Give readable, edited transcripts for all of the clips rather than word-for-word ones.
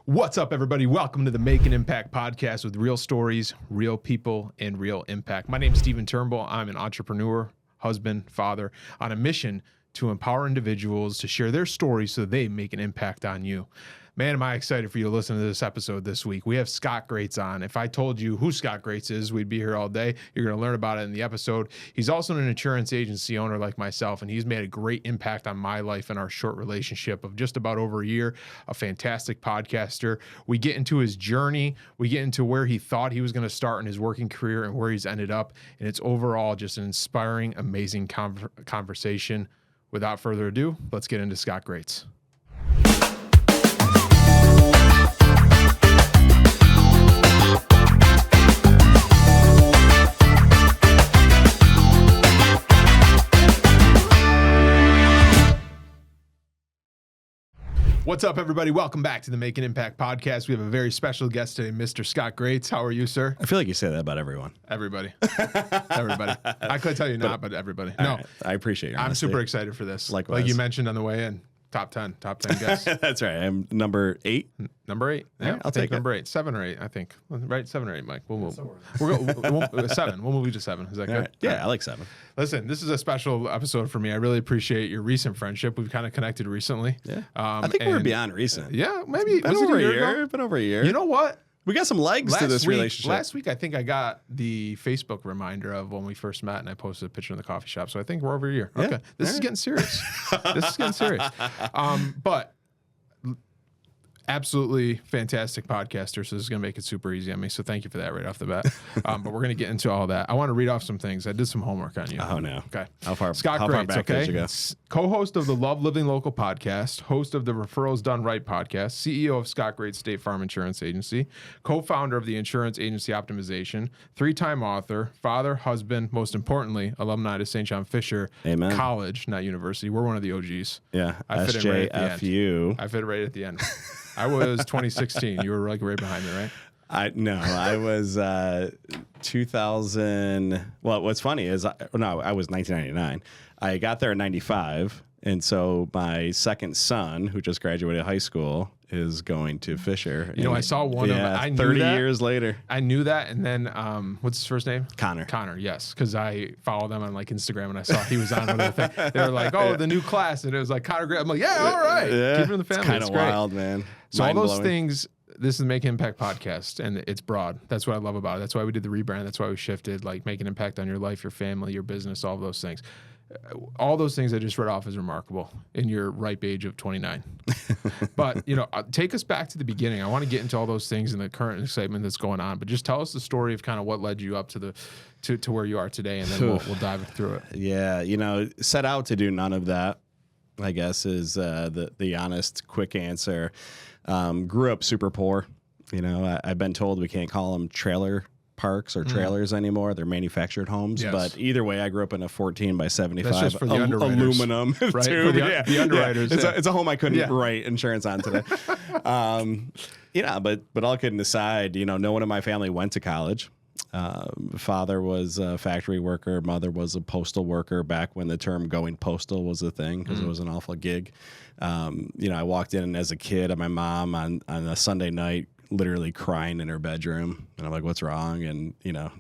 What's up, everybody? Welcome to the Make an Impact podcast with real stories, real people, and real impact. My name is Stephen Turnbull. I'm an entrepreneur, husband, father, on a mission to empower individuals to share their stories so they make an impact on you. Man, am I excited for you to listen to this episode this week. We have Scott Grates on. If I told you who Scott Grates is, we'd be here all day. You're going to learn about it in the episode. He's also an insurance agency owner like myself, and he's made a great impact on my life and our short relationship of just about over a year. A fantastic podcaster. We get into his journey. We get into where he thought he was going to start in his working career and where he's ended up. And it's overall just an inspiring, amazing conversation. Without further ado, let's get into Scott Grates. What's up, everybody? Welcome back to the Make an Impact podcast. We have a very special guest today, Mr. Scott Grates. How are you, sir? I feel like you say that about everyone. Everybody. Everybody. I could tell you not, but everybody. No, right. I appreciate your I'm honesty. super excited for this. Likewise. Like you mentioned on the way in, top 10 guests. That's right. I'm number 8. Number 8. Yeah, I'll take number 8. 7 or 8, I think. Right? 7 or 8, Mike. We'll 7. We'll move you to 7. Is that good? Right. Yeah, I like 7. Listen, this is a special episode for me. I really appreciate your recent friendship. We've kind of connected recently. Yeah. I think we're beyond recent. Yeah, maybe. Been over a year. Been over a year. You know what? We got some legs to this relationship. Last week, I think I got the Facebook reminder of when we first met, and I posted a picture in the coffee shop. So I think we're over a year. Yeah. Okay. This is getting serious. This is getting serious. But absolutely fantastic podcaster. So this is going to make it super easy on me. So thank you for that right off the bat. But we're going to get into all that. I want to read off some things. I did some homework on you. Oh, no. Okay. How far Scott back Grates, did you go? Co-host of the Love Living Local podcast, host of the Referrals Done Right podcast, CEO of Scott Grates State Farm Insurance Agency, co-founder of the Insurance Agency Optimization, 3-time author, father, husband, most importantly, alumni to St. John Fisher Amen. College, not university. We're one of the OGs. Yeah. I fit in right at the end. SJFU. I fit right at the end. I was 2016. You were like right behind me, right? I was 2000. Well, what's funny is I was 1999. I got there in 95. And so my second son, who just graduated high school, is going to Fisher. You know, I saw one of them. I knew 30 that. years later. I knew that. And then, what's his first name? Connor. Connor, yes. Because I follow them on like Instagram and I saw he was on another thing. They were like, oh, the new class. And it was like Connor Grates. I'm like, yeah, all right. Yeah. Keep him in the family. It's kind of great. wild, man. So all those Mind-blowing. things, this is Make an Impact podcast, and it's broad. That's what I love about it. That's why we did the rebrand. That's why we shifted, like make an impact on your life, your family, your business, all those things. All those things I just read off is remarkable in your ripe age of 29. But, take us back to the beginning. I want to get into all those things and the current excitement that's going on, but just tell us the story of kind of what led you up to where you are today, and then we'll dive through it. Yeah, set out to do none of that, I guess, is the honest, quick answer. Grew up super poor. I've been told we can't call them trailer parks or trailers anymore. They're manufactured homes. Yes. But either way, I grew up in a 14 by 75 That's just for the underwriters. aluminum Right? tube. For the underwriters. Yeah. Yeah. It's a home I couldn't write insurance on today. But all kidding aside, no one in my family went to college. Father was a factory worker. Mother was a postal worker back when the term going postal was a thing because it was an awful gig. I walked in as a kid at my mom on a Sunday night, literally crying in her bedroom. And I'm like, what's wrong? And,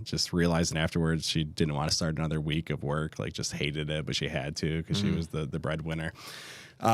just realizing afterwards she didn't want to start another week of work, like just hated it, but she had to because she was the breadwinner. We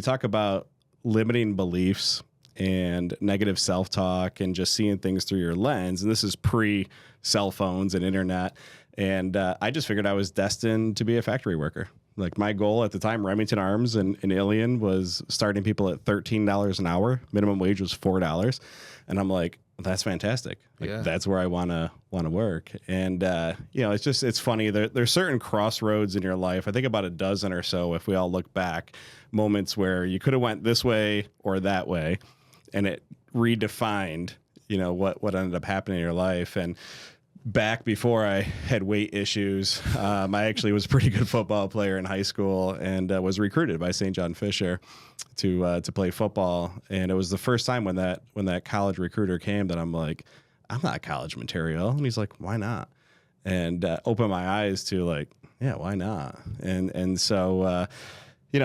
talk about limiting beliefs and negative self-talk and just seeing things through your lens. And this is pre-cell phones and internet. And I just figured I was destined to be a factory worker. Like my goal at the time, Remington Arms in Ilion was starting people at $13 an hour. Minimum wage was $4. And I'm like, that's fantastic. That's where I want to work. And, it's funny. There's certain crossroads in your life. I think about a dozen or so, if we all look back, moments where you could have went this way or that way. And it redefined, what ended up happening in your life. And back before I had weight issues, I actually was a pretty good football player in high school and was recruited by St. John Fisher to play football. And it was the first time when that college recruiter came that I'm like, I'm not college material. And he's like, why not? And opened my eyes to like, yeah, why not? And so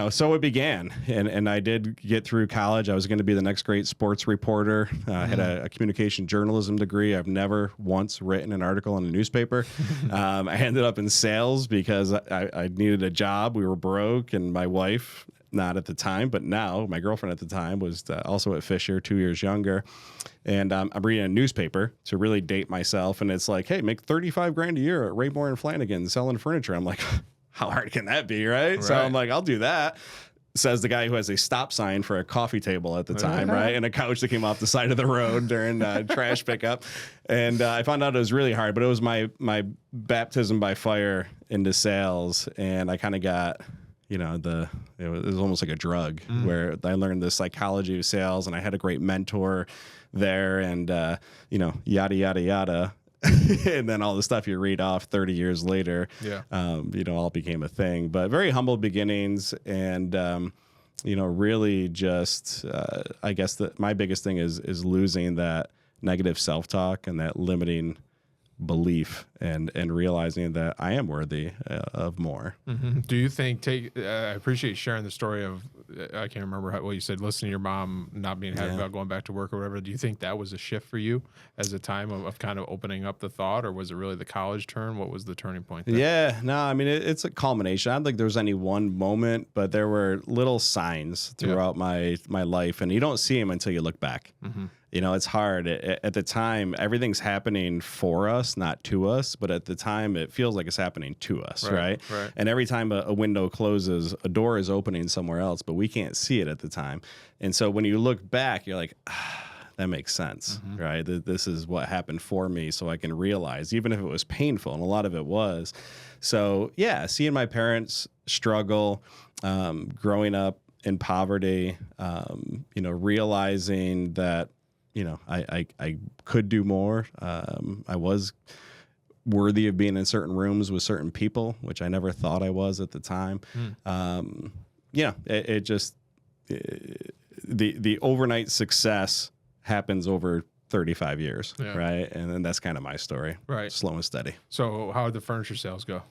So it began, and I did get through college. I was going to be the next great sports reporter. I had a communication journalism degree. I've never once written an article in a newspaper. I ended up in sales because I needed a job. We were broke, and my wife, not at the time, but now my girlfriend at the time, was also at Fisher, 2 years younger. And I'm reading a newspaper to really date myself, and it's like, hey, make $35,000 a year at Raymore and Flanagan selling furniture. I'm like, how hard can that be, right? So I'm like, I'll do that. Says the guy who has a stop sign for a coffee table at the time, right? And a couch that came off the side of the road during trash pickup. And I found out it was really hard, but it was my baptism by fire into sales. And I kind of got, it was almost like a drug where I learned the psychology of sales, and I had a great mentor there, and, yada, yada, yada. And then all the stuff you read off 30 years later, all became a thing. But very humble beginnings, and really just I guess that my biggest thing is losing that negative self-talk and that limiting belief, and realizing that I am worthy of more. Mm-hmm. Do you think I appreciate sharing the story of, I can't remember what you said, listening to your mom not being happy about going back to work or whatever. Do you think that was a shift for you as a time of kind of opening up the thought, or was it really the college turn? What was the turning point there? Yeah, no, I mean, it's a culmination. I don't think there was any one moment, but there were little signs throughout my life, and you don't see them until you look back. Mm-hmm. It's hard. At the time, everything's happening for us, not to us. But at the time, it feels like it's happening to us, right? And every time a window closes, a door is opening somewhere else, but we can't see it at the time. And so when you look back, you're like, that makes sense, right? This is what happened for me, so I can realize, even if it was painful, and a lot of it was. So, seeing my parents struggle, growing up in poverty, realizing that, I could do more. I was worthy of being in certain rooms with certain people, which I never thought I was at the time. The overnight success happens over 35 years, right? And then that's kind of my story, right? Slow and steady. So how did the furniture sales go?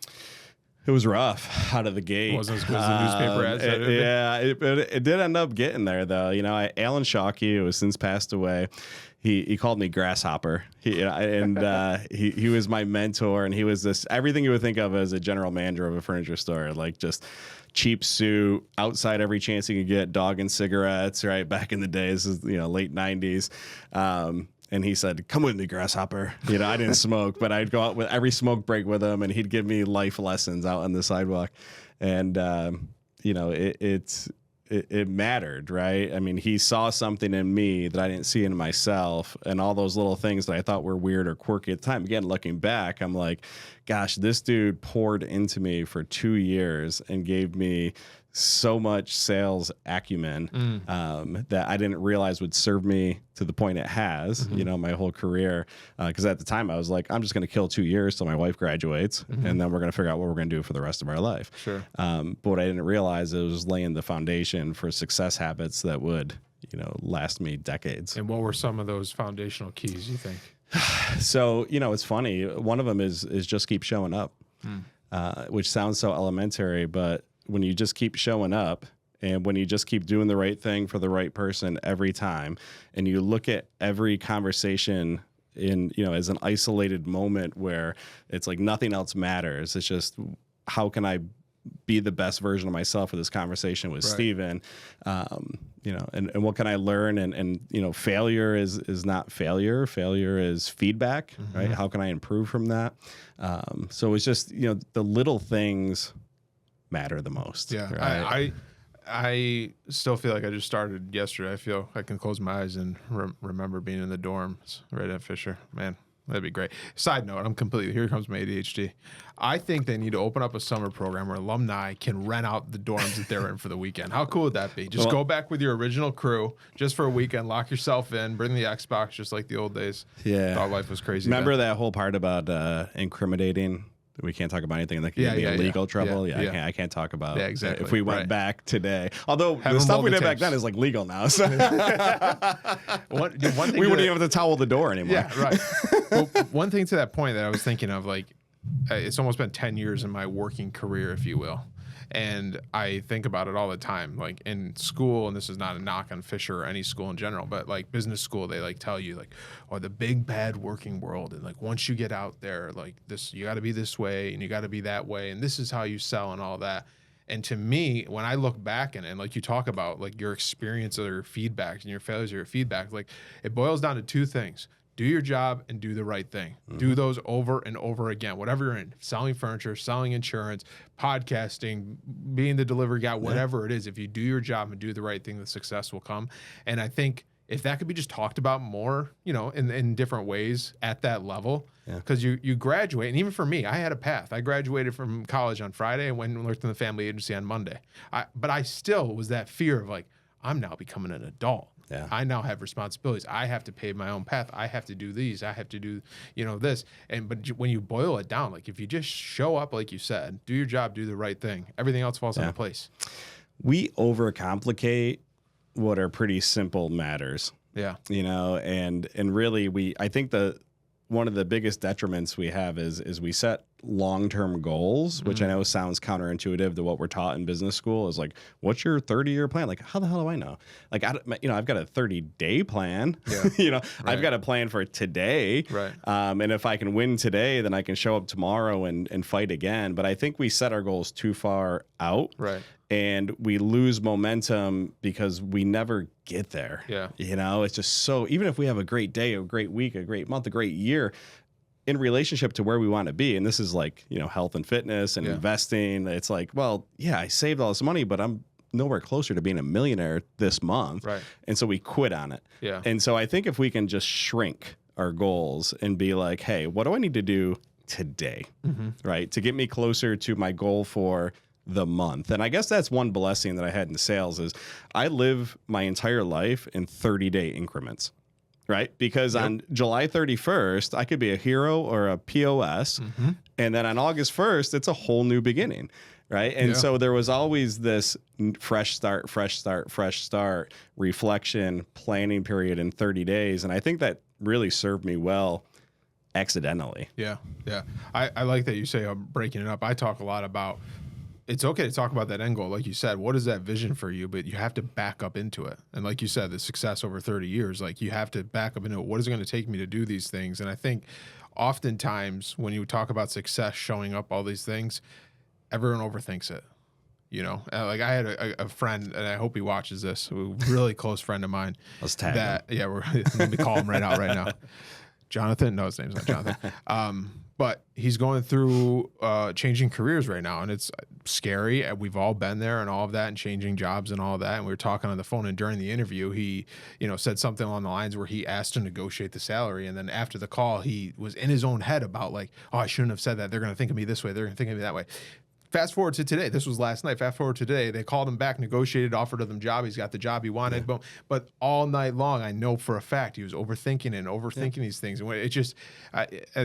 It was rough out of the gate. It wasn't as good as the newspaper ads. It did end up getting there, though. Alan Shockey, who has since passed away, he called me Grasshopper. He was my mentor, and he was everything you would think of as a general manager of a furniture store, like just cheap suit, outside every chance you could get, dog and cigarettes, right? Back in the days, late 90s. And he said, "Come with me, Grasshopper." I didn't smoke, but I'd go out with every smoke break with him, and he'd give me life lessons out on the sidewalk. And, it mattered, right? I mean, he saw something in me that I didn't see in myself, and all those little things that I thought were weird or quirky at the time. Again, looking back, I'm like, gosh, this dude poured into me for 2 years and gave me so much sales acumen that I didn't realize would serve me to the point it has, my whole career. Because at the time I was like, I'm just going to kill 2 years till my wife graduates, and then we're going to figure out what we're going to do for the rest of our life. Sure. But what I didn't realize, it was laying the foundation for success habits that would, last me decades. And what were some of those foundational keys, you think? So, it's funny. One of them is just keep showing up, which sounds so elementary, but when you just keep showing up, and when you just keep doing the right thing for the right person every time, and you look at every conversation as an isolated moment where it's like nothing else matters. It's just, how can I be the best version of myself for this conversation with Steven? And what can I learn? And failure is not failure. Failure is feedback, right? How can I improve from that? So it's just, the little things matter the most. Yeah. Right? I still feel like I just started yesterday. I feel I can close my eyes and remember being in the dorms right at Fisher. Man, that'd be great. Side note, here comes my ADHD. I think they need to open up a summer program where alumni can rent out the dorms that they're in for the weekend. How cool would that be? Just go back with your original crew just for a weekend, lock yourself in, bring the Xbox just like the old days. Yeah. Thought life was crazy. Remember that whole part about incriminating? We can't talk about anything that could be illegal trouble. I can't talk about exactly. if we went back today. Although the stuff we did back then is like legal now. So one thing we wouldn't even have to towel the door anymore. Yeah, right. Well, one thing to that point that I was thinking of, like, it's almost been 10 years in my working career, if you will. And I think about it all the time, like in school, and this is not a knock on Fisher or any school in general, but like business school, they like tell you like, oh, the big bad working world. And like, once you get out there, like this, you got to be this way and you got to be that way. And this is how you sell and all that. And to me, when I look back and like you talk about like your experience or your feedback and your failures or your feedback, like it boils down to two things. Do your job and do the right thing. Do those over and over again. Whatever you're in, selling furniture, selling insurance, podcasting, being the delivery guy, whatever it is, if you do your job and do the right thing, the success will come. And I think if that could be just talked about more, you know, in different ways at that level, because you graduate. And even for me, I had a path. I graduated from college on Friday and went and worked in the family agency on Monday. But I still was that fear of like, I'm now becoming an adult. Yeah. I now have responsibilities. I have to pave my own path. I have to do these. I have to do, you know, this. But when you boil it down, like if you just show up, like you said, do your job, do the right thing, everything else falls into place. We overcomplicate what are pretty simple matters. Yeah. You know, and really I think one of the biggest detriments we have is we set long-term goals, which I know sounds counterintuitive to what we're taught in business school. Is like, what's your 30-year plan? Like, how the hell do I know? Like, I've got a 30-day plan. Yeah. You know, I've got a plan for today. Right. And if I can win today, then I can show up tomorrow and fight again. But I think we set our goals too far out. Right. And we lose momentum because we never get there. Yeah. You know, it's just so, even if we have a great day, a great week, a great month, a great year, in relationship to where we want to be, and this is like, you know, health and fitness and investing, it's like, well, yeah, I saved all this money, but I'm nowhere closer to being a millionaire this month. Right. And so we quit on it. Yeah. And so I think if we can just shrink our goals and be like, hey, what do I need to do today, right, to get me closer to my goal for the month? And I guess that's one blessing that I had in sales is I live my entire life in 30-day increments, right? Because on July 31st, I could be a hero or a POS. And then on August 1st, it's a whole new beginning, right? And so there was always this fresh start, reflection, planning period in 30 days. And I think that really served me well accidentally. Yeah. Yeah. I like that you say breaking it up. I talk a lot about it's okay to talk about that end goal. Like you said, what is that vision for you? But you have to back up into it. And like you said, the success over 30 years, like you have to back up into it. What is it going to take me to do these things? And I think oftentimes when you talk about success showing up all these things, everyone overthinks it. You know, like I had a friend, and I hope he watches this, a really close friend of mine. Let's tag him. Yeah, let me call him right out right now. Jonathan? No, his name's not Jonathan. But he's going through changing careers right now, and it's scary. We've all been there and all of that, and changing jobs and all of that. And we were talking on the phone, and during the interview, he, you know, said something along the lines where he asked to negotiate the salary, and then after the call, he was in his own head about like, oh, I shouldn't have said that. They're going to think of me this way. They're going to think of me that way. Fast forward to today. This was last night. Fast forward to today. They called him back, negotiated, offered him the job. He's got the job he wanted. But all night long, I know for a fact he was overthinking these things. And it just,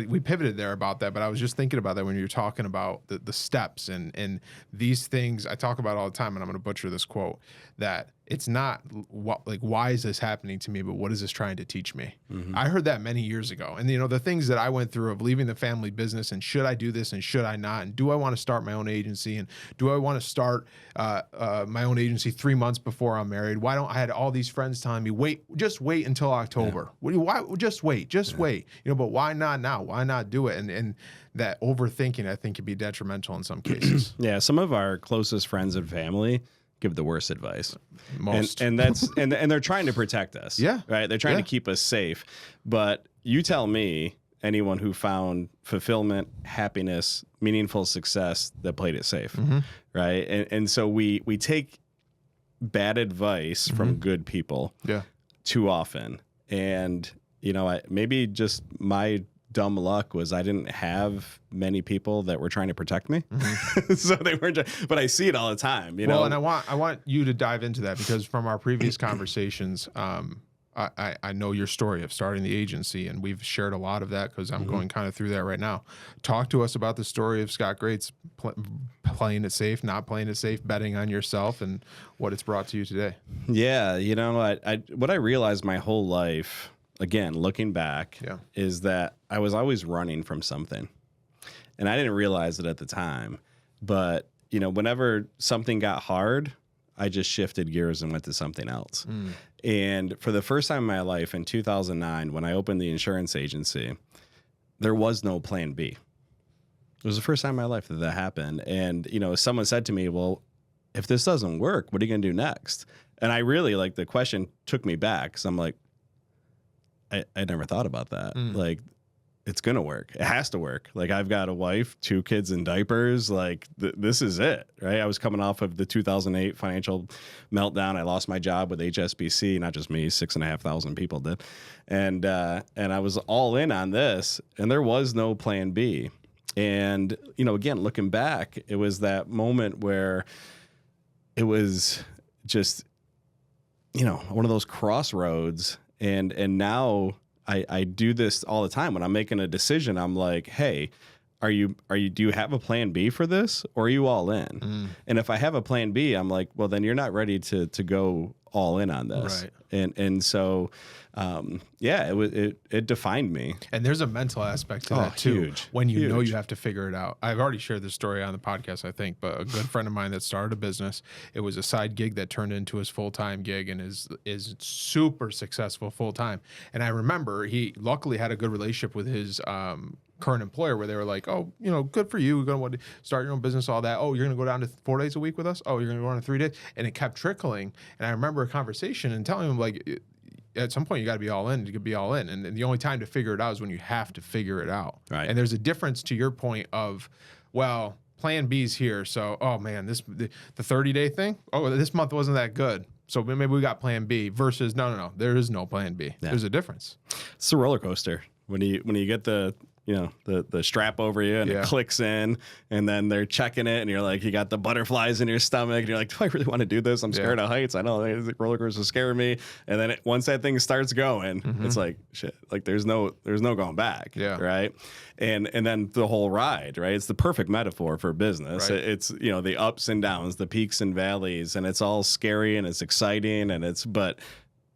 we pivoted there about that. But I was just thinking about that when you were talking about the steps and these things I talk about all the time. And I'm going to butcher this quote, that it's not why is this happening to me, but what is this trying to teach me? I heard that many years ago. And, you know, the things that I went through of leaving the family business and should I do this and should I not? And do I want to start my own agency? And do I want to start my own agency 3 months before I'm married? I had all these friends telling me, just wait until October. Why? Just wait. You know, but why not now? Why not do it? And that overthinking, I think, can be detrimental in some cases. Yeah. Some of our closest friends and family give the worst advice. Most. And that's and they're trying to protect us. Yeah. Right. They're trying to keep us safe. But you tell me, anyone who found fulfillment, happiness, meaningful success that played it safe. Right. And so we take bad advice from good people too often. And, you know, maybe just my dumb luck was I didn't have many people that were trying to protect me. So they weren't, but I see it all the time, you know? And I want you to dive into that because from our previous conversations, I know your story of starting the agency, and we've shared a lot of that because I'm going kind of through that right now. Talk to us about the story of Scott Grates playing it safe, not playing it safe, betting on yourself, and what it's brought to you today. Yeah, you know, what I realized my whole life, again, looking back, is that I was always running from something. And I didn't realize it at the time. But, whenever something got hard, I just shifted gears and went to something else. And for the first time in my life in 2009, when I opened the insurance agency, there was no plan B. It was the first time in my life that happened. And, someone said to me, well, if this doesn't work, what are you going to do next? And I really, like, the question took me back. So I'm like, I never thought about that. Like, it's going to work. It has to work. Like, I've got a wife, 2 kids in diapers. Like, this is it, right? I was coming off of the 2008 financial meltdown. I lost my job with HSBC, not just me, 6,500 people did. And I was all in on this, and there was no plan B. And, again, looking back, it was that moment where it was just, one of those crossroads. And now I do this all the time. When I'm making a decision, I'm like, hey, do you have a plan B for this, or are you all in? And if I have a plan B, I'm like, well, then you're not ready to go all in on this. Right. And so, it defined me. And there's a mental aspect to that too. Huge. When you know you have to figure it out. I've already shared this story on the podcast, I think, but a good friend of mine that started a business, it was a side gig that turned into his full-time gig, and is super successful full-time. And I remember he luckily had a good relationship with his current employer, where they were like, oh, good for you. You're going to want to start your own business, all that. Oh, you're going to go down to 4 days a week with us? Oh, you're going to go down to 3 days? And it kept trickling. And I remember a conversation and telling him, like, at some point you got to be all in. You could be all in. And the only time to figure it out is when you have to figure it out. Right. And there's a difference to your point of, well, plan B's here. So, oh man, the 30-day thing. Oh, this month wasn't that good. So maybe we got plan B versus no. There is no plan B. Yeah. There's a difference. It's a roller coaster when you get the strap over you and it clicks in, and then they're checking it, and you're like, you got the butterflies in your stomach, and you're like, do I really want to do this? I'm scared of heights. I know the roller coaster scare me. And then once that thing starts going, it's like, shit, like there's no going back. Yeah. Right. And then the whole ride, right? It's the perfect metaphor for business. Right. It's, the ups and downs, the peaks and valleys, and it's all scary and it's exciting, and but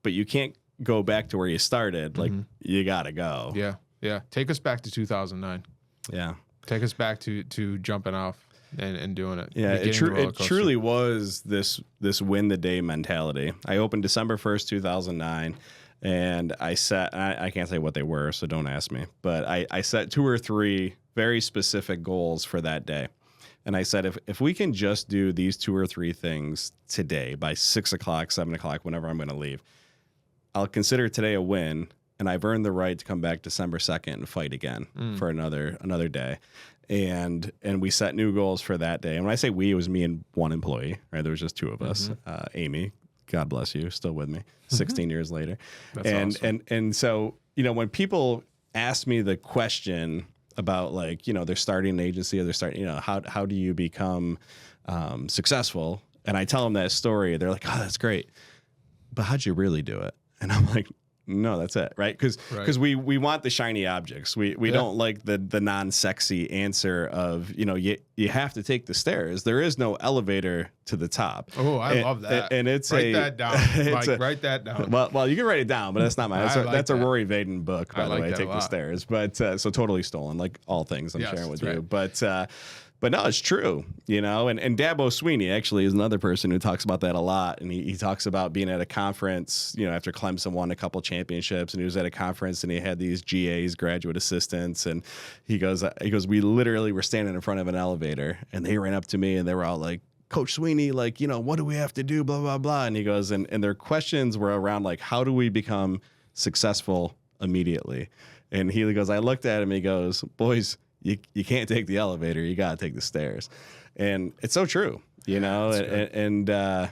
you can't go back to where you started. Like, you gotta go. Yeah. Yeah, take us back to 2009. Yeah, take us back to jumping off and doing it. Yeah, it truly was this win the day mentality. I opened December 1st, 2009, and I can't say what they were, so don't ask me. But I set 2 or 3 very specific goals for that day, and I said if we can just do these 2 or 3 things today by 6 o'clock, 7 o'clock, whenever I'm going to leave, I'll consider today a win. And I've earned the right to come back December 2nd and fight again for another day. And we set new goals for that day. And when I say we, it was me and 1 employee, right? There was just 2 of us. Amy, God bless you, still with me 16 years later. That's awesome. And so, when people ask me the question about, like, they're starting an agency, or they're starting, how do you become successful? And I tell them that story. They're like, oh, that's great. But how'd you really do it? And I'm like, no, that's it, right? Because we want the shiny objects. We don't like the non-sexy answer of, you have to take the stairs. There is no elevator to the top. Oh, I love that. And it's write that down. Mike, write that down. Well, you can write it down, but that's not mine. That's a Rory Vaden book, by the way. Take the stairs, but so totally stolen, like all things I'm sharing with you. But no, it's true, and Dabo Sweeney actually is another person who talks about that a lot. And he talks about being at a conference, after Clemson won a couple championships, and he was at a conference and he had these GAs, graduate assistants. And he goes, we literally were standing in front of an elevator, and they ran up to me and they were all like, Coach Sweeney, like, what do we have to do? Blah, blah, blah. And he goes, and their questions were around, like, how do we become successful immediately? And he goes, I looked at him, he goes, boys, you can't take the elevator. You got to take the stairs. And it's so true, it's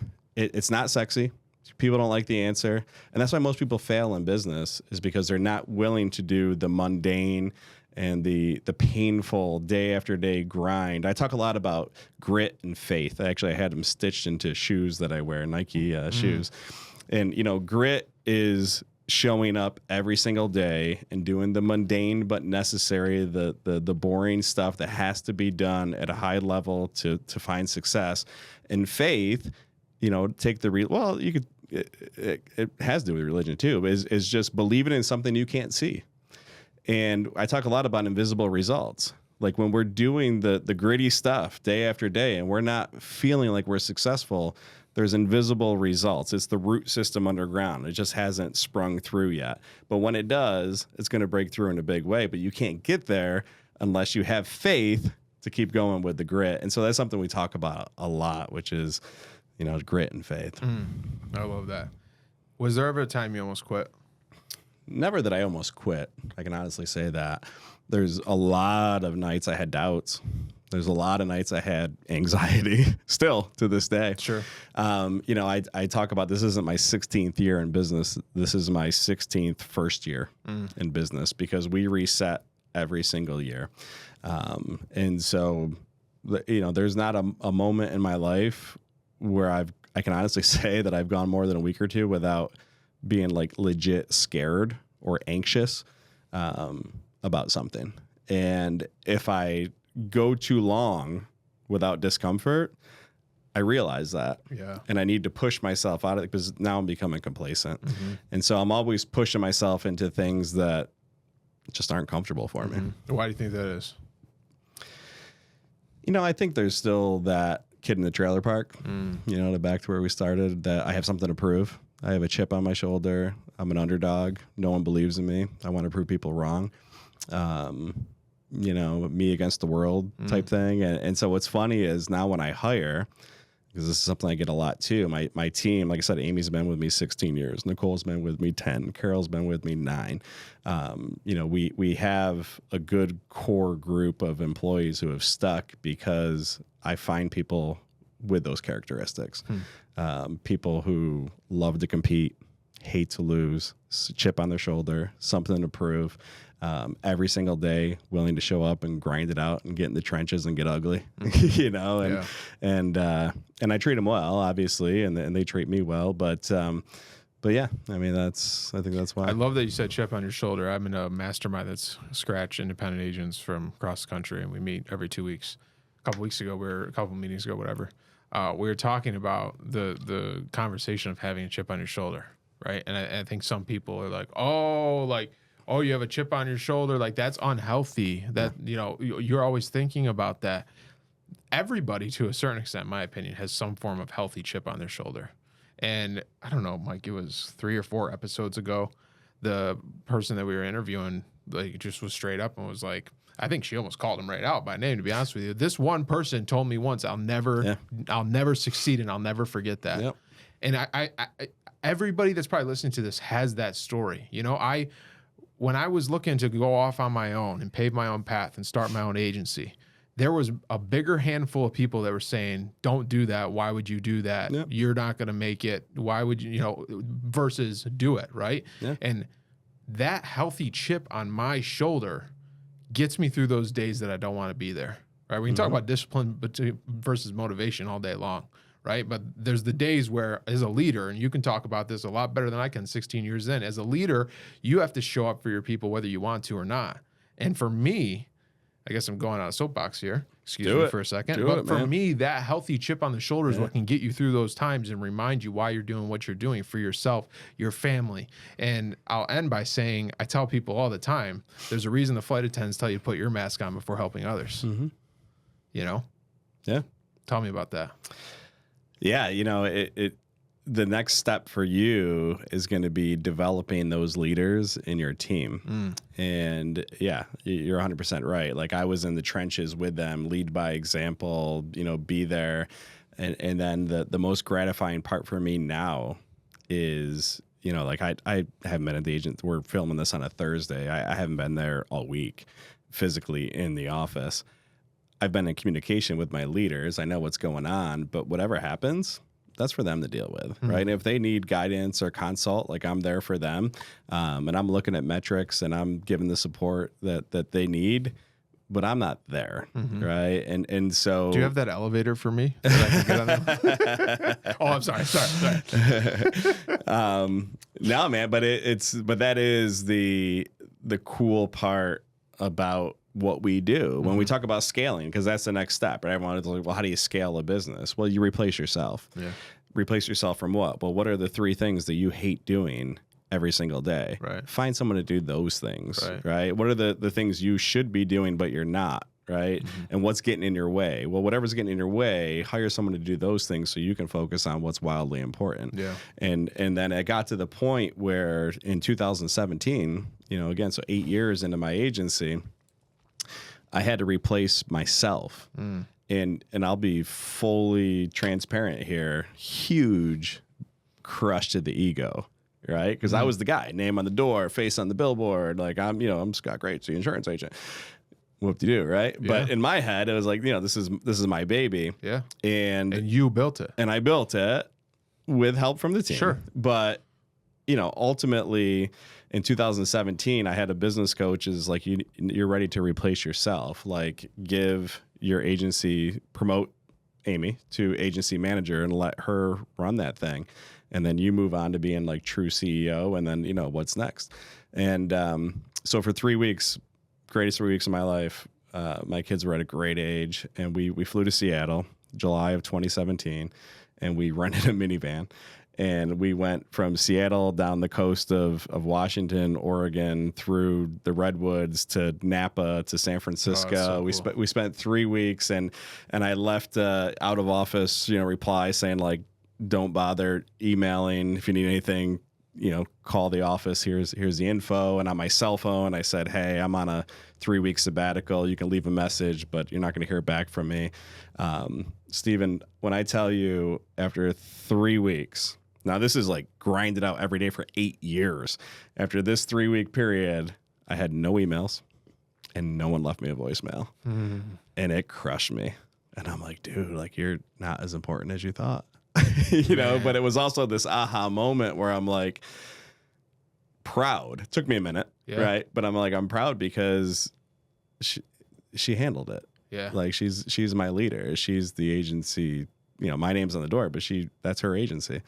not sexy. People don't like the answer. And that's why most people fail in business, is because they're not willing to do the mundane and the painful day after day grind. I talk a lot about grit and faith. I had them stitched into shoes that I wear, Nike shoes. And, grit is showing up every single day and doing the mundane but necessary, the boring stuff that has to be done at a high level to find success. And faith, take the it has to do with religion too, is just believing in something you can't see. And I talk a lot about invisible results. Like when we're doing the gritty stuff day after day and we're not feeling like we're successful, there's invisible results. It's the root system underground. It just hasn't sprung through yet. But when it does, it's going to break through in a big way. But you can't get there unless you have faith to keep going with the grit. And so that's something we talk about a lot, which is, grit and faith. I love that. Was there ever a time you almost quit? Never that I almost quit. I can honestly say that. There's a lot of nights I had doubts. There's a lot of nights I had anxiety still to this day. Sure. I talk about this isn't my 16th year in business. This is my 16th first year in business because we reset every single year. And so, there's not a moment in my life where I can honestly say that I've gone more than a week or two without being like legit scared or anxious about something. And if I go too long without discomfort, I realize that. Yeah. And I need to push myself out of it because now I'm becoming complacent. And so I'm always pushing myself into things that just aren't comfortable for me. Why do you think that is? I think there's still that kid in the trailer park, back to where we started, that I have something to prove. I have a chip on my shoulder. I'm an underdog. No one believes in me. I want to prove people wrong. Me against the world type thing. And so what's funny is now when I hire, because this is something I get a lot too, my team, like I said, Amy's been with me 16 years. Nicole's been with me 10. Carol's been with me 9. We have a good core group of employees who have stuck because I find people with those characteristics. People who love to compete, hate to lose, chip on their shoulder, something to prove. Every single day, willing to show up and grind it out and get in the trenches and get ugly, and I treat them well, obviously, and they treat me well. But yeah, I mean, I think that's why. I love that you said chip on your shoulder. I'm in a mastermind that's scratch independent agents from across the country, and we meet every 2 weeks. A couple meetings ago, whatever. We were talking about the conversation of having a chip on your shoulder, right? And I think some people are like, oh, you have a chip on your shoulder, like that's unhealthy. That you're always thinking about that. Everybody, to a certain extent, in my opinion, has some form of healthy chip on their shoulder. And I don't know, Mike, it was 3 or 4 episodes ago, the person that we were interviewing just was straight up and was like, I think she almost called him right out by name, to be honest with you. This one person told me once, I'll never succeed, and I'll never forget that. Yep. And I everybody that's probably listening to this has that story. When I was looking to go off on my own and pave my own path and start my own agency, there was a bigger handful of people that were saying, don't do that. Why would you do that? Yep. You're not going to make it. Why would you, versus do it, right? Yeah. And that healthy chip on my shoulder gets me through those days that I don't want to be there, right? We can talk about discipline versus motivation all day long, right? But there's the days where, as a leader, and you can talk about this a lot better than I can 16 years in, as a leader, you have to show up for your people whether you want to or not. And for me, I guess I'm going on a soapbox here. Excuse me for a second. But for me, that healthy chip on the shoulder is what can get you through those times and remind you why you're doing what you're doing for yourself, your family. And I'll end by saying, I tell people all the time, there's a reason the flight attendants tell you to put your mask on before helping others. Yeah. Tell me about that. Yeah, the next step for you is going to be developing those leaders in your team. And yeah, you're 100% right. Like I was in the trenches with them, lead by example, be there. And then the most gratifying part for me now is, I haven't been at the agent. We're filming this on a Thursday. I haven't been there all week physically in the office. I've been in communication with my leaders. I know what's going on, but whatever happens, that's for them to deal with, right? And if they need guidance or consult, like I'm there for them, and I'm looking at metrics and I'm giving the support that they need, but I'm not there, right? And so, do you have that elevator for me? That I can get on that? Oh, I'm sorry. No, man, but that is the cool part about what we do when we talk about scaling, because that's the next step. Right? Everyone is like, well, how do you scale a business? Well, you replace yourself. Yeah. Replace yourself from what? Well, what are the 3 things that you hate doing every single day? Right. Find someone to do those things. Right? What are the things you should be doing but you're not? right? And what's getting in your way? Well, whatever's getting in your way, hire someone to do those things so you can focus on what's wildly important. Yeah. And then it got to the point where in 2017, again, so 8 years into my agency, I had to replace myself. And I'll be fully transparent here. Huge crush to the ego, right? Because I was the guy, name on the door, face on the billboard. Like I'm Scott Grates, the insurance agent. Whoop-de-doo, right? Yeah. But in my head, it was like, this is my baby. Yeah. And you built it. And I built it with help from the team. Sure. But, ultimately in 2017, I had a business coach is like, you're ready to replace yourself. Like give your agency, promote Amy to agency manager and let her run that thing. And then you move on to being like true CEO. And then, what's next? And so for 3 weeks, greatest 3 weeks of my life, my kids were at a great age. And we flew to Seattle, July of 2017. And we rented a minivan. And we went from Seattle down the coast of Washington, Oregon, through the Redwoods to Napa to San Francisco. Oh, so cool. We spent 3 weeks, and I left out of office, reply saying like, don't bother emailing if you need anything. Call the office. Here's the info. And on my cell phone, I said, hey, I'm on a 3-week sabbatical. You can leave a message, but you're not going to hear back from me. Stephen, when I tell you after 3 weeks. Now, this is like grinded out every day for 8 years. After this 3-week period, I had no emails and no one left me a voicemail. And it crushed me. And I'm like, dude, like you're not as important as you thought. But it was also this aha moment where I'm like proud. It took me a minute, right? But I'm proud because she handled it. Yeah. Like she's my leader. She's the agency. My name's on the door, but that's her agency.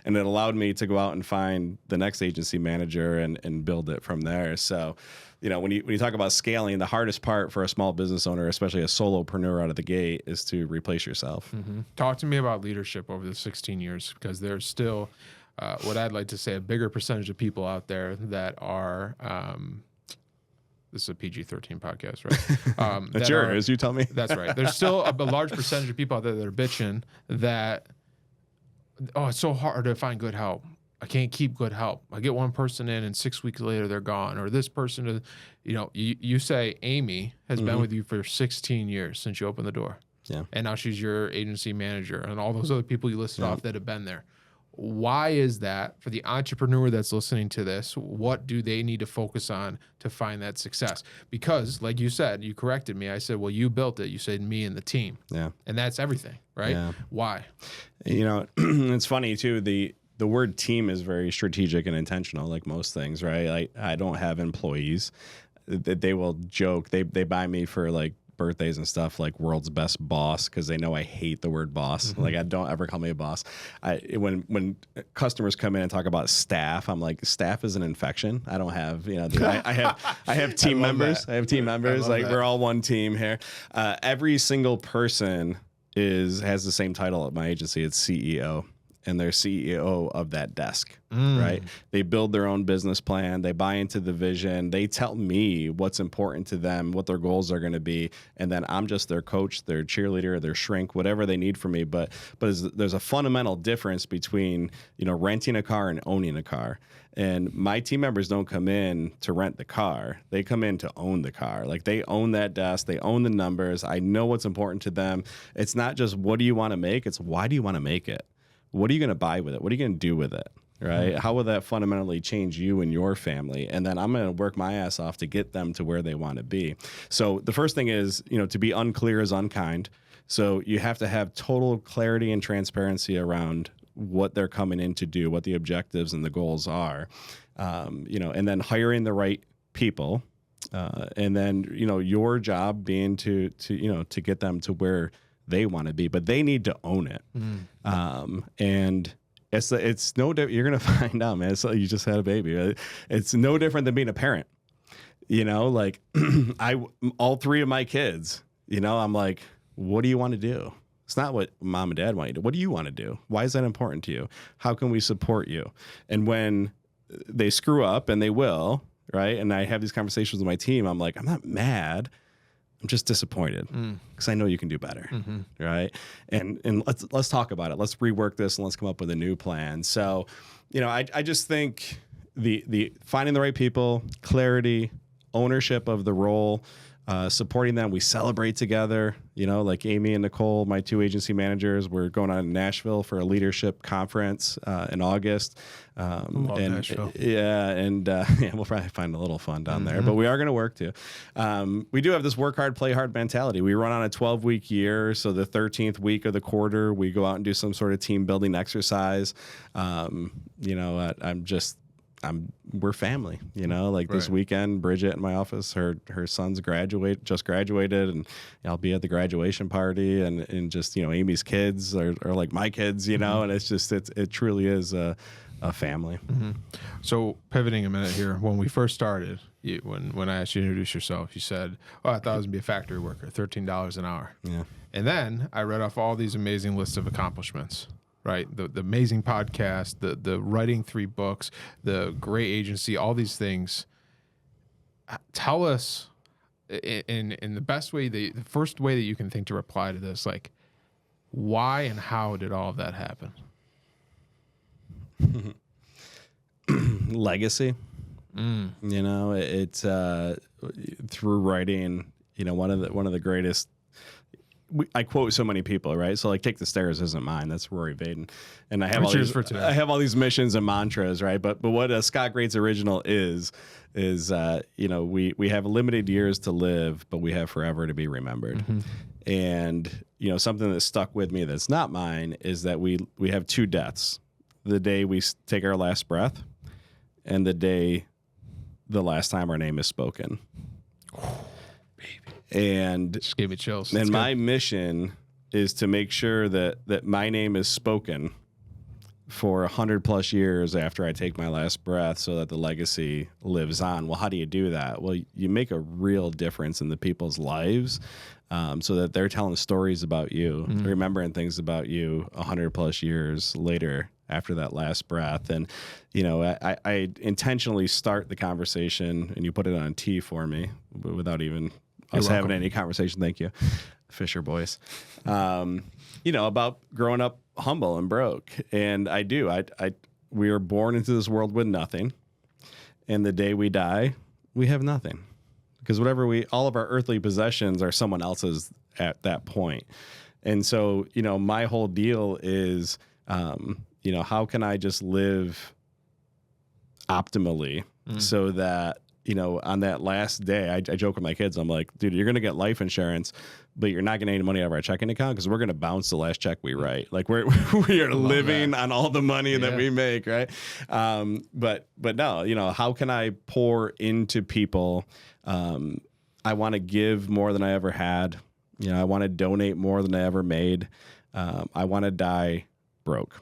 And it allowed me to go out and find the next agency manager and build it from there. So, when you talk about scaling, the hardest part for a small business owner, especially a solopreneur out of the gate, is to replace yourself. Talk to me about leadership over the 16 years, because there's still what I'd like to say a bigger percentage of people out there that are this is a PG-13 podcast, right? That's yours. You tell me. That's right. There's still a large percentage of people out there that are bitching that, it's so hard to find good help. I can't keep good help. I get one person in and 6 weeks later they're gone. Or this person is, you say Amy has been with you for 16 years since you opened the door. Yeah. And now she's your agency manager and all those other people you listed off that have been there. Why is that for the entrepreneur that's listening to this? What do they need to focus on to find that success? Because like you said, you corrected me. I said, well, you built it. You said me and the team. Yeah. And that's everything, right? Yeah. Why? It's funny too. The word team is very strategic and intentional, like most things, right? I don't have employees. They will joke. They buy me for like birthdays and stuff like world's best boss because they know I hate the word boss. Like I don't ever call me a boss. When customers come in and talk about staff, I'm like, staff is an infection. I don't have I have team members. I have team members. Like we're all one team here. Every single person has the same title at my agency. It's CEO. And they're CEO of that desk, right? They build their own business plan. They buy into the vision. They tell me what's important to them, what their goals are going to be. And then I'm just their coach, their cheerleader, their shrink, whatever they need from me. But there's a fundamental difference between, renting a car and owning a car. And my team members don't come in to rent the car. They come in to own the car. Like they own that desk. They own the numbers. I know what's important to them. It's not just what do you want to make? It's why do you want to make it? What are you going to buy with it? What are you going to do with it? Right? How will that fundamentally change you and your family? And then I'm going to work my ass off to get them to where they want to be. So the first thing is, to be unclear is unkind. So you have to have total clarity and transparency around what they're coming in to do, what the objectives and the goals are, and then hiring the right people. And then, your job being to get them to where they want to be, but they need to own it. And it's no different. You're going to find out, man. You just had a baby. It's no different than being a parent, like all three of my kids, I'm like, what do you want to do? It's not what mom and dad want you to do. What do you want to do? Why is that important to you? How can we support you? And when they screw up, and they will, right? And I have these conversations with my team, I'm like, I'm not mad. I'm just disappointed because I know you can do better, right? And let's talk about it. Let's rework this and let's come up with a new plan. So, I just think the finding the right people, clarity, ownership of the role, supporting them. We celebrate together, like Amy and Nicole, my two agency managers. We're going on to Nashville for a leadership conference in August. Love Nashville. Yeah, and we'll probably find a little fun down there, but we are going to work too. We do have this work hard, play hard mentality. We run on a 12-week year, so the 13th week of the quarter, we go out and do some sort of team building exercise. We're family, like this weekend, Bridget in my office, her sons just graduated, and I'll be at the graduation party, and just, Amy's kids are like my kids, and it's just, it truly is a family. So pivoting a minute here, when we first started, when I asked you to introduce yourself, you said, I thought I was gonna be a factory worker, $13 an hour. Yeah. And then I read off all these amazing lists of accomplishments. Right, the amazing podcast, the writing 3 books, the great agency, all these things. Tell us, in the best way, the first way that you can think to reply to this, like, why and how did all of that happen? Legacy. It's through writing. One of the greatest. I quote so many people, right? So like, take the stairs isn't mine. That's Rory Vaden. And I have all these missions and mantras, right? But what a Scott Grates original is we have limited years to live, but we have forever to be remembered. And something that stuck with me that's not mine is that we have 2 deaths: the day we take our last breath, and the last time our name is spoken. And just gave me chills. And my mission is to make sure that my name is spoken for 100+ years after I take my last breath, so that the legacy lives on. Well, how do you do that? Well, you make a real difference in the people's lives, so that they're telling stories about you, remembering things about you 100+ years later after that last breath. And, I intentionally start the conversation, and you put it on T for me without even us having any conversation. Thank you, Fisher boys. About growing up humble and broke. And we are born into this world with nothing. And the day we die, we have nothing, because all of our earthly possessions are someone else's at that point. And so, my whole deal is, how can I just live optimally so that, on that last day, I joke with my kids. I'm like, dude, you're going to get life insurance, but you're not getting any money out of our checking account, because we're going to bounce the last check we write. Like we are living on all the money that we make, right? But no, how can I pour into people? I want to give more than I ever had. I want to donate more than I ever made. I want to die broke.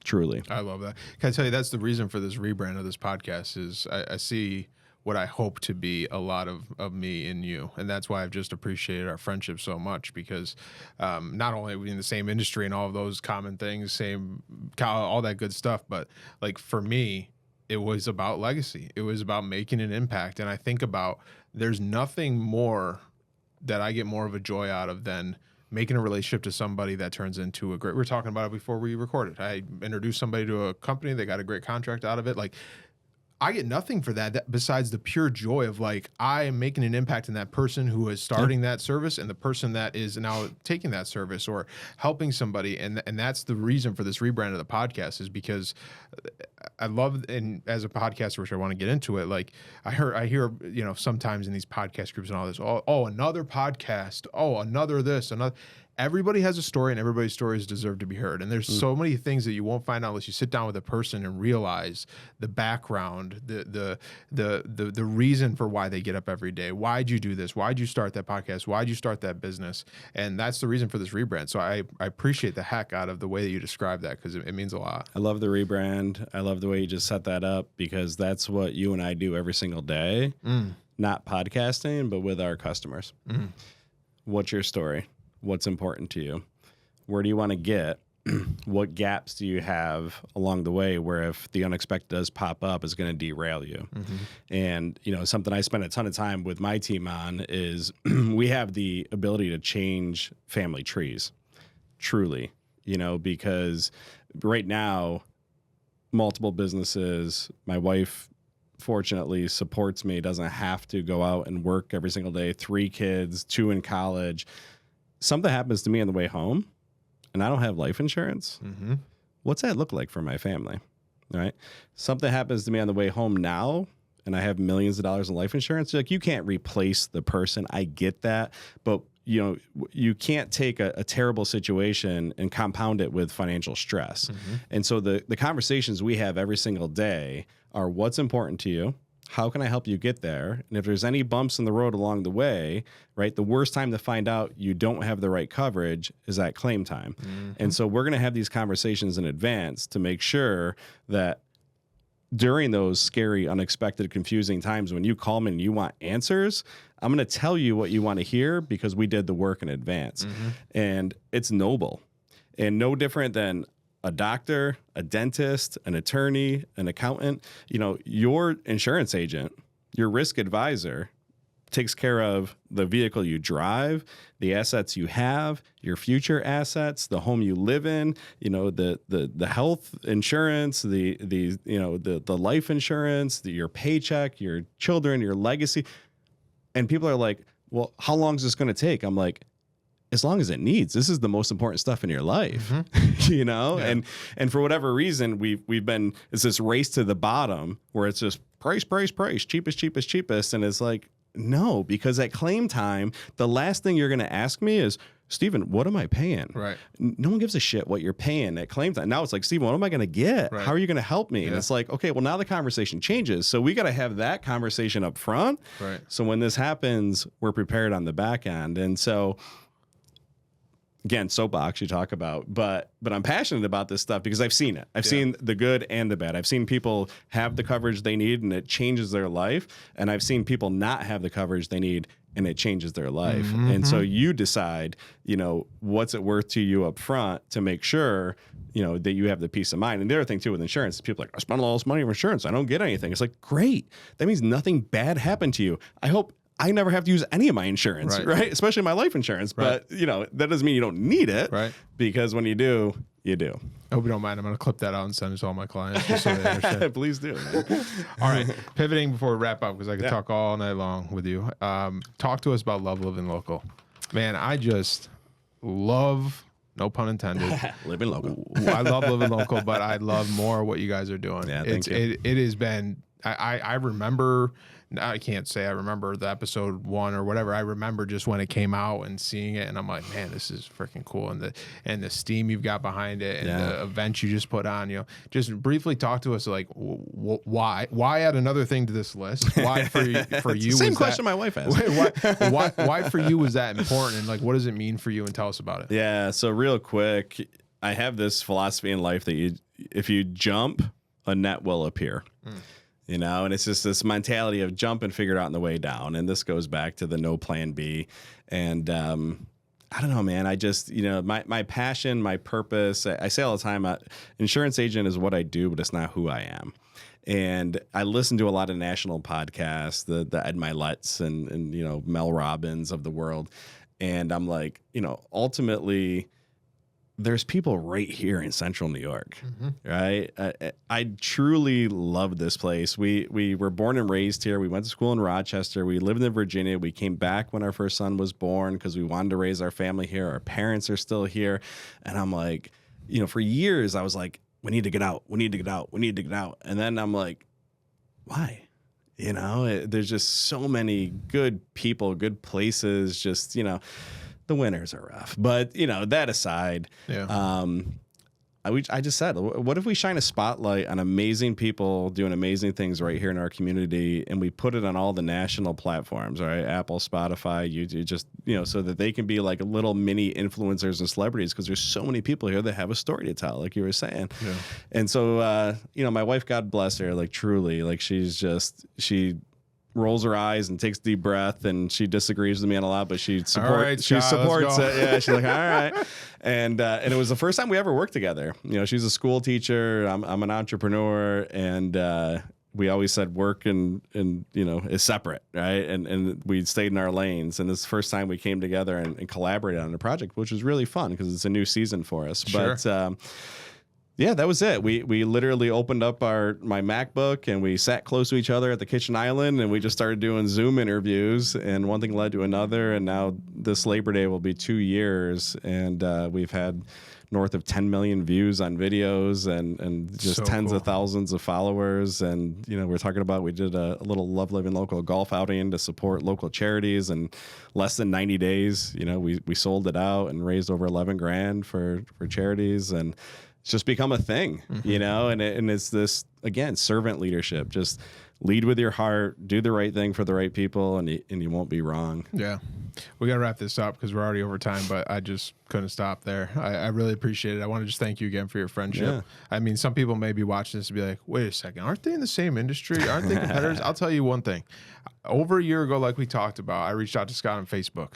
Truly. I love that. Can I tell you, that's the reason for this rebrand of this podcast is I see what I hope to be a lot of me in you. And that's why I've just appreciated our friendship so much, because not only are we in the same industry and all of those common things, all that good stuff, but like for me, it was about legacy. It was about making an impact. And I think about, there's nothing more that I get more of a joy out of than making a relationship to somebody that turns into a great, we were talking about it before we recorded. I introduced somebody to a company, they got a great contract out of it. Like, I get nothing for that besides the pure joy of like, I am making an impact in that person who is starting that service and the person that is now taking that service or helping somebody. And that's the reason for this rebrand of the podcast, is because I love, and as a podcaster, which I want to get into it, like I hear, sometimes in these podcast groups and all this, oh, another podcast. Oh, another this, another. Everybody has a story, and everybody's stories deserve to be heard. And there's so many things that you won't find out unless you sit down with a person and realize the background, the reason for why they get up every day. Why'd you do this? Why'd you start that podcast? Why'd you start that business? And that's the reason for this rebrand. So I appreciate the heck out of the way that you describe that, because it means a lot. I love the rebrand. I love the way you just set that up, because that's what you and I do every single day. Not podcasting, but with our customers. What's your story? What's important to you? Where do you want to get? what gaps do you have along the way where if the unexpected does pop up, is going to derail you? And, something I spend a ton of time with my team on is we have the ability to change family trees, truly, because right now, multiple businesses, my wife fortunately supports me, doesn't have to go out and work every single day, 3 kids, 2 in college. Something happens to me on the way home and I don't have life insurance. What's that look like for my family? All right. Something happens to me on the way home now and I have millions of dollars in life insurance. Like, you can't replace the person. I get that. But you can't take a terrible situation and compound it with financial stress. And so the conversations we have every single day are, what's important to you? How can I help you get there? And if there's any bumps in the road along the way, right, the worst time to find out you don't have the right coverage is at claim time. And so we're going to have these conversations in advance to make sure that during those scary, unexpected, confusing times when you call me and you want answers, I'm going to tell you what you want to hear because we did the work in advance. And it's noble and no different than a doctor, a dentist, an attorney, an accountant. Your insurance agent, your risk advisor takes care of the vehicle you drive, the assets you have, your future assets, the home you live in, the health insurance, the life insurance, your paycheck, your children, your legacy. And people are like, well, how long is this going to take? I'm like, as long as it needs. This is the most important stuff in your life, Yeah. And for whatever reason, we've been, it's this race to the bottom where it's just price, cheapest. And it's like, no, because at claim time, the last thing you're going to ask me is, Stephen, what am I paying? Right. No one gives a shit what you're paying at claim time. Now it's like, Stephen, what am I going to get? Right. How are you going to help me? And it's like, okay, well, now the conversation changes. So we got to have that conversation up front. Right. So when this happens, we're prepared on the back end. And so, again, soapbox you talk about, but I'm passionate about this stuff because I've seen it. I've seen the good and the bad. I've seen people have the coverage they need and it changes their life. And I've seen people not have the coverage they need and it changes their life. And so you decide, what's it worth to you up front to make sure, that you have the peace of mind. And the other thing too with insurance, people are like, I spent all this money on insurance, I don't get anything. It's like, great. That means nothing bad happened to you. I hope I never have to use any of my insurance, right? Especially my life insurance. Right. But, that doesn't mean you don't need it. Right. Because when you do, you do. I hope you don't mind. I'm going to clip that out and send it to all my clients just so they understand. Please do. All right. Pivoting before we wrap up, because I could talk all night long with you. Talk to us about Love Living Local. Man, I just love, no pun intended. Living local. I love Living Local, but I love more what you guys are doing. Yeah, thank you. It has been, I remember, I can't say I remember the episode 1 or whatever. I remember just when it came out and seeing it, and I'm like, man, this is freaking cool. And the steam you've got behind it, and the events you just put on. Just briefly talk to us, like, why add another thing to this list? Why for you? Same question my wife asked. Why for you was that important, and like, what does it mean for you? And tell us about it. Yeah. So real quick, I have this philosophy in life that if you jump, a net will appear. And it's just this mentality of jump and figure it out on the way down. And this goes back to the no plan B. And I don't know, man. I just, my passion, my purpose, I say all the time, insurance agent is what I do, but it's not who I am. And I listen to a lot of national podcasts, the Ed Milet's and Mel Robbins of the world. And I'm like, ultimately, there's people right here in central New York, right? I truly love this place. We were born and raised here. We went to school in Rochester. We lived in Virginia. We came back when our first son was born because we wanted to raise our family here. Our parents are still here. And I'm like, for years, I was like, we need to get out. We need to get out. We need to get out. And then I'm like, why? There's just so many good people, good places, just, the winters are rough, but that aside, I just said, what if we shine a spotlight on amazing people doing amazing things right here in our community, and we put it on all the national platforms, right? Apple, Spotify, YouTube, just so that they can be like little mini influencers and celebrities, because there's so many people here that have a story to tell, like you were saying. And so, my wife, God bless her, like truly, like she rolls her eyes and takes a deep breath, and she disagrees with me on a lot, but she supports let's go. it. Yeah, she's like, all right. And it was the first time we ever worked together. You know, she's a school teacher. I'm an entrepreneur, and we always said work and you know is separate, right? And we stayed in our lanes. And this is the first time we came together and collaborated on a project, which was really fun because it's a new season for us. Sure. But yeah, that was it. We literally opened up my MacBook and we sat close to each other at the kitchen island, and we just started doing Zoom interviews, and one thing led to another. And now this Labor Day will be 2 years, and we've had north of 10 million views on videos and just So tens cool. of thousands of followers. And, you know, we're talking about, we did a little Love Living Local golf outing to support local charities, and less than 90 days, you know, we sold it out and raised over 11 grand for charities. And it's just become a thing, you know, and it's this, again, servant leadership. Just lead with your heart, do the right thing for the right people, and you won't be wrong. Yeah. We got to wrap this up because we're already over time, but I just couldn't stop there. I really appreciate it. I want to just thank you again for your friendship. Yeah. I mean, some people may be watching this and be like, wait a second, aren't they in the same industry? Aren't they competitors? I'll tell you one thing. Over a year ago, like we talked about, I reached out to Scott on Facebook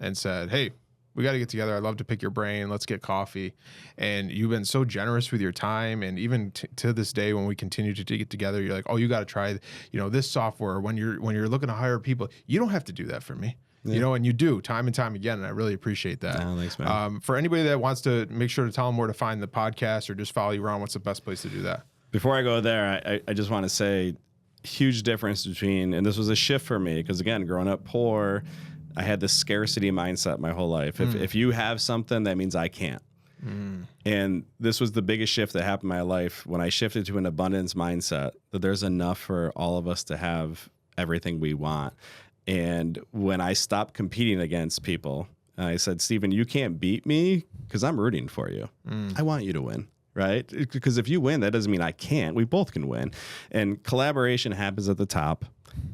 and said, hey, we got to get together. I'd love to pick your brain. Let's get coffee. And you've been so generous with your time. And even to this day, when we continue to get together, you're like, oh, you got to try, you know, this software. When you're looking to hire people, you don't have to do that for me. Yeah. You know, and you do time and time again. And I really appreciate that. Oh, thanks, man. For anybody that wants to, make sure to tell them where to find the podcast or just follow you around, what's the best place to do that? Before I go there, I just want to say huge difference between, and this was a shift for me, because again, growing up poor, I had this scarcity mindset my whole life. If you have something, that means I can't. And this was the biggest shift that happened in my life when I shifted to an abundance mindset, that there's enough for all of us to have everything we want. And when I stopped competing against people, I said, Stephen, you can't beat me because I'm rooting for you. I want you to win. Right? Because if you win, that doesn't mean I can't. We both can win. And collaboration happens at the top.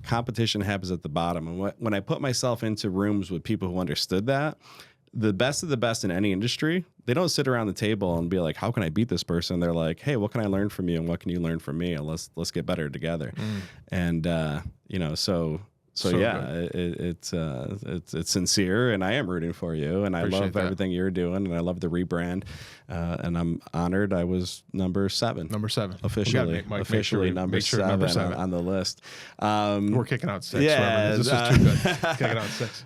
Competition happens at the bottom. And when I put myself into rooms with people who understood that, the best of the best in any industry, they don't sit around the table and be like, how can I beat this person? They're like, hey, what can I learn from you? And what can you learn from me? And let's get better together. And, you know, so yeah, it's sincere, and I am rooting for you, and I love everything you're doing, and I love the rebrand, and I'm honored. I was number 7 officially, number 7 on the list. We're kicking out 6. Yeah, this was too good. Kicking out 6.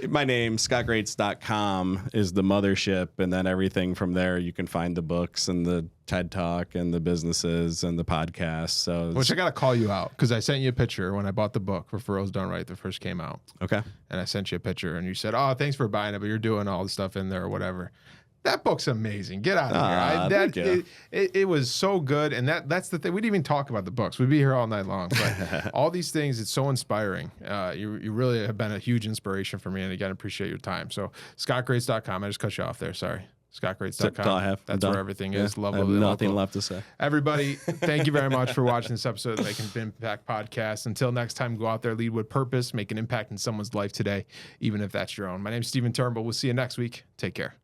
My name, scottgrates.com, is the mothership, and then everything from there, you can find the books and the TED Talk and the businesses and the podcast. So, which I got to call you out, because I sent you a picture when I bought the book, Referrals Done Right, that first came out. Okay. And I sent you a picture, and you said, oh, thanks for buying it, but you're doing all the stuff in there or whatever. That book's amazing. Get out of here. It was so good. And that's the thing. We didn't even talk about the books. We'd be here all night long. But all these things, it's so inspiring. You really have been a huge inspiration for me. And again, I appreciate your time. So scottgrates.com. I just cut you off there. Sorry. scottgrates.com. That's all I have. That's where everything is. I have nothing left to say. Everybody, thank you very much for watching this episode of the Making an Impact podcast. Until next time, go out there, lead with purpose, make an impact in someone's life today, even if that's your own. My name's Stephen Turnbull. We'll see you next week. Take care.